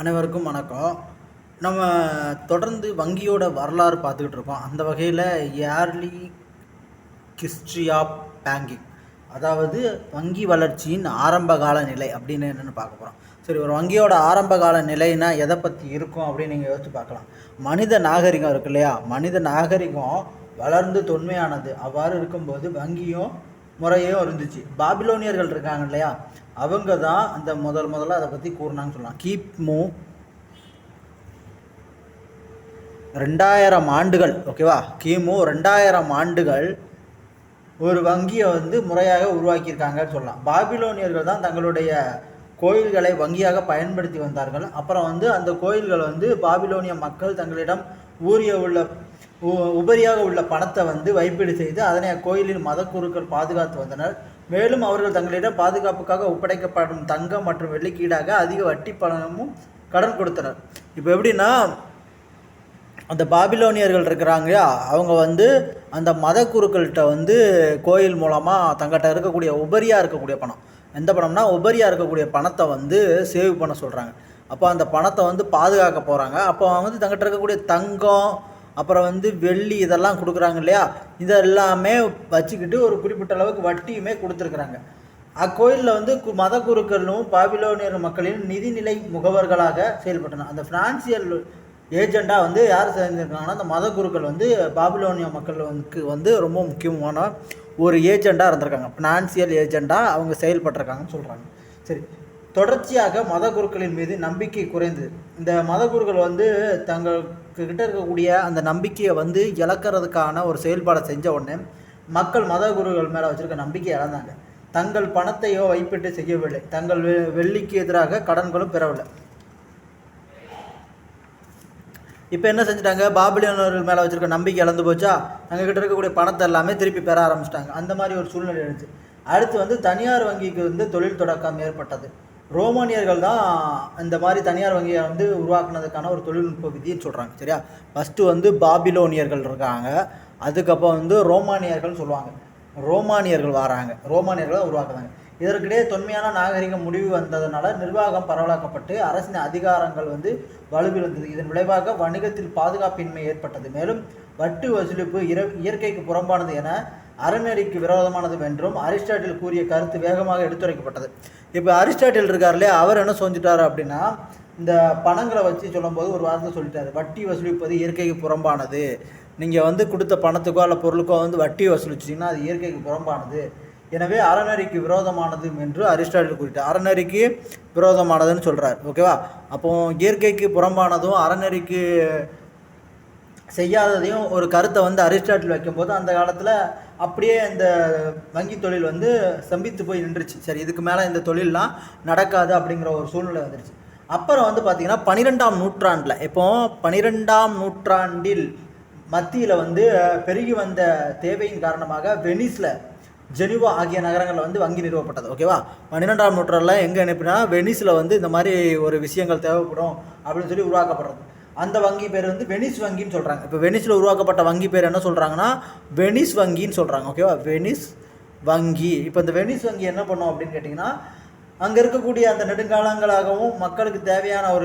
அனைவருக்கும் வணக்கம். நம்ம தொடர்ந்து வங்கியோட வரலாறு பார்த்துக்கிட்டு இருக்கோம். அந்த வகையில் ஏர்லி ஹிஸ்ட்ரி ஆஃப் பேங்கிங், அதாவது வங்கி வளர்ச்சியின் ஆரம்பகால நிலை அப்படின்னு என்னென்னு பார்க்க போகிறோம். சரி, ஒரு வங்கியோட ஆரம்பகால நிலைன்னா எதை பற்றி இருக்கும் அப்படின்னு நீங்கள் யோசிச்சு பார்க்கலாம். மனித நாகரிகம் இருக்கு இல்லையா, மனித நாகரிகம் வளர்ந்து தொன்மையானது. அவ்வாறு இருக்கும்போது வங்கியும் முறையும் இருந்துச்சு. பாபிலோனியர்கள் இருக்காங்க இல்லையா, அவங்க தான் அந்த முதல்ல அதை பற்றி கூறினான்னு சொல்லலாம். கிமு 2000 ஆண்டுகள், ஓகேவா, கிமு 2000 ஆண்டுகள் ஒரு வங்கியை முறையாக உருவாக்கியிருக்காங்கன்னு சொல்லலாம். பாபிலோனியர்கள் தான் தங்களுடைய கோயில்களை வங்கியாக பயன்படுத்தி வந்தார்கள். அப்புறம் அந்த கோயில்கள் பாபிலோனிய மக்கள் தங்களிடம் உபரியாக உள்ள பணத்தை வைப்பீடு செய்து அதனை கோயிலின் மத குருக்கள் பாதுகாத்து வந்தனர். மேலும் அவர்கள் தங்களிடம் பாதுகாப்புக்காக ஒப்படைக்கப்படும் தங்கம் மற்றும் வெள்ளிக்கீடாக அதிக வட்டி பணமும் கடன் கொடுத்தனர். இப்போ எப்படின்னா, அந்த பாபிலோனியர்கள் இருக்கிறாங்க, அவங்க அந்த மத குருக்கள்கிட்ட கோயில் மூலமாக தங்கிட்ட இருக்கக்கூடிய உபரியாக இருக்கக்கூடிய பணம், எந்த பணம்னா உபரியாக இருக்கக்கூடிய பணத்தை சேவ் பண்ண சொல்கிறாங்க. அப்போ அந்த பணத்தை பாதுகாக்க போகிறாங்க. அப்போ தங்கிட்ட இருக்கக்கூடிய தங்கம் அப்புறம் வெள்ளி இதெல்லாம் கொடுக்குறாங்க இல்லையா, இதெல்லாமே வச்சுக்கிட்டு ஒரு குறிப்பிட்ட அளவுக்கு வட்டியுமே கொடுத்துருக்குறாங்க. அக்கோயிலில் மத குருக்களும் பாபிலோனியர் மக்களின் நிதிநிலை முகவர்களாக செயல்பட்டனர். அந்த ஃபினான்சியல் ஏஜெண்டாக யார் சேர்ந்துருக்காங்கன்னா, அந்த மத குருக்கள் பாபிலோனிய மக்களுக்கு ரொம்ப முக்கியமான ஒரு ஏஜெண்டாக இருந்திருக்காங்க. ஃபினான்சியல் ஏஜெண்டாக அவங்க செயல்பட்டிருக்காங்கன்னு சொல்கிறாங்க. சரி, தொடர்ச்சியாக மத குருக்களின் மீது நம்பிக்கை குறைந்தது. இந்த மத குருக்கள் தங்கள்கிட்ட இருக்கக்கூடிய அந்த நம்பிக்கையை இழக்கிறதுக்கான ஒரு செயல்பாடை செஞ்ச உடனே மக்கள் மத குருக்கள் மேலே வச்சுருக்க நம்பிக்கை இழந்தாங்க. தங்கள் பணத்தையோ வைப்பிட்டு செய்யவில்லை. தங்கள் வெள்ளிக்கு எதிராக கடன்களும் பெறவில்லை. இப்போ என்ன செஞ்சுட்டாங்க, பாபிலோனியர்கள் மேலே வச்சுருக்க நம்பிக்கை இழந்து போச்சா, அங்ககிட்ட இருக்கக்கூடிய பணத்தை எல்லாமே திருப்பி பெற ஆரம்பிச்சிட்டாங்க. அந்த மாதிரி ஒரு சூழ்நிலை இருந்துச்சு. அடுத்து தனியார் வங்கிக்கு தொழில் தொடக்கம் ஏற்பட்டது. ரோமானியர்கள் தான் இந்த மாதிரி தனியார் வங்கியை உருவாக்குனதுக்கான ஒரு தொழில்நுட்ப விதின்னு சொல்கிறாங்க. சரியா, ஃபஸ்ட்டு பாபிலோனியர்கள் இருக்காங்க, அதுக்கப்புறம் ரோமானியர்கள் சொல்லுவாங்க. ரோமானியர்கள் வராங்க, ரோமானியர்கள் உருவாக்குறாங்க. இதற்கிடையே தொன்மையான நாகரிகம் முடிவு வந்ததுனால நிர்வாகம் பரவலாக்கப்பட்டு அரசின் அதிகாரங்கள் வலுவிழந்தது. இதன் விளைவாக வணிகத்தில் பாதுகாப்பின்மை ஏற்பட்டது. மேலும் வட்டி வசூலிப்பு இயற்கைக்கு புறம்பானது என அறநெறிக்கு விரோதமானது என்றும் அரிஸ்டாட்டில் கூறிய கருத்து வேகமாக எடுத்துரைக்கப்பட்டது. இப்போ அரிஸ்டாட்டில் இருக்கார் இல்லையா, அவர் என்ன செஞ்சுட்டார் அப்படின்னா, இந்த பணங்களை வச்சு சொல்லும்போது ஒரு வார்த்தை சொல்லிட்டாரு, வட்டி வசூலிப்பது இயற்கைக்கு புறம்பானது. நீங்கள் கொடுத்த பணத்துக்கோ அல்ல பொருளுக்கோ வட்டி வசூலிச்சிங்கன்னா அது இயற்கைக்கு புறம்பானது, எனவே அறநெறிக்கு விரோதமானது என்று அரிஸ்டாட்டில் கூறிட்டார். அறநெறிக்கு விரோதமானதுன்னு சொல்கிறார், ஓகேவா. அப்போது இயற்கைக்கு புறம்பானதும் அறநெறிக்கு செய்யாததையும் ஒரு கருத்தை அரிஸ்டாட்டில் வைக்கும்போது அந்த காலத்தில் அப்படியே இந்த வங்கி தொழில் சம்பித்து போய் நின்றுச்சு. சரி, இதுக்கு மேலே இந்த தொழிலெலாம் நடக்காது அப்படிங்கிற ஒரு சூழ்நிலை வந்துடுச்சு. அப்புறம் பார்த்திங்கன்னா 12ஆம் நூற்றாண்டில், இப்போ 12ஆம் நூற்றாண்டில் மத்தியில் பெருகி வந்த தேவையின் காரணமாக வெனிஸில், ஜெனீவா ஆகிய நகரங்களில் வங்கி நிறுவப்பட்டது. ஓகேவா, 12ஆம் நூற்றாண்டில் எங்கே அனுப்பினா வெனிஸில் இந்த மாதிரி ஒரு விஷயங்கள் தேவைப்படும் அப்படின்னு சொல்லி உருவாக்கப்படுறது. அந்த வங்கி பேர் வெனிஸ் வங்கின்னு சொல்கிறாங்க. இப்போ வெனிஸில் உருவாக்கப்பட்ட வங்கி பேர் என்ன சொல்கிறாங்கன்னா, வெனிஸ் வங்கின்னு சொல்கிறாங்க. ஓகேவா, வெனிஸ் வங்கி. இப்போ இந்த வெனிஸ் வங்கி என்ன பண்ணும் அப்படின்னு கேட்டிங்கன்னா, அங்கே இருக்கக்கூடிய அந்த நெடுங்காலங்களாகவும் மக்களுக்கு தேவையான ஒரு